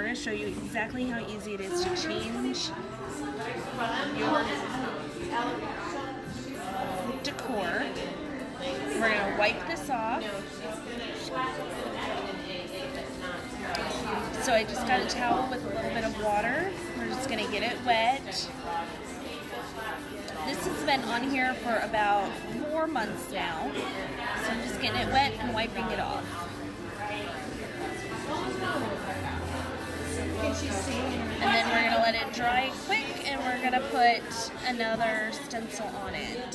we're going to show you exactly how easy it is to change your decor. We're going to wipe this off. So I just got a towel with a little bit of water. We're just going to get it wet. This has been on here for about 4 months now. So I'm just getting it wet and wiping it off. And then we're going to let it dry quick, and we're going to put another stencil on it.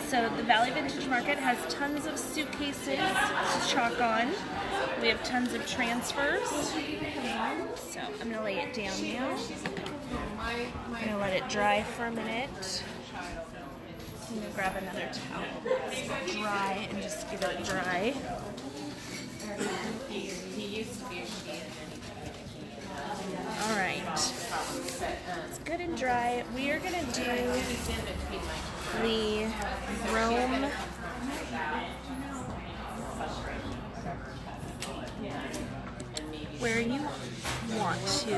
So the Valley Vintage Market has tons of suitcases to chalk on. We have tons of transfers. So I'm going to lay it down now. I'm going to let it dry for a minute. I'm going to grab another towel. It's dry and just give it dry. Alright. It's good and dry. We are going to do the Rome where you want to.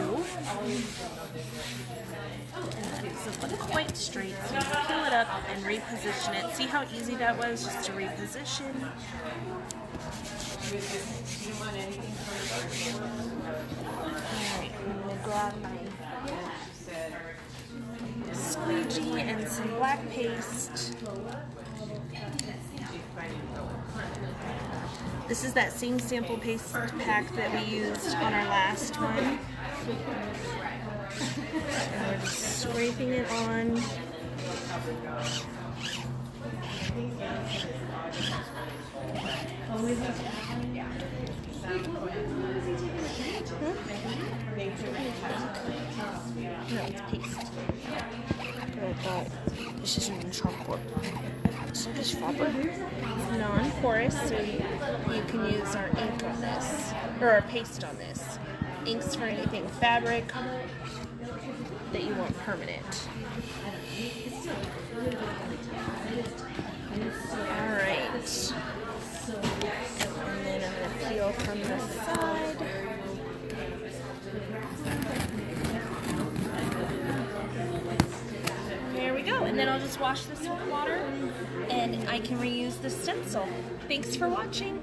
And it doesn't look quite straight, so you peel it up and reposition it. See how easy that was just to reposition? Alright, I'm going to grab my squeegee and some black paste. This is that same sample paste pack that we used on our last one. And we're just scraping it on. No, it's paste. I thought this isn't even chalkboard. So this fabric is non-porous, so you can use our ink on this, or our paste on this. Inks for anything fabric that you want permanent. Alright. And then I'm going to peel from the side. There we go. And then I'll just wash this with water and I can reuse the stencil. Thanks for watching.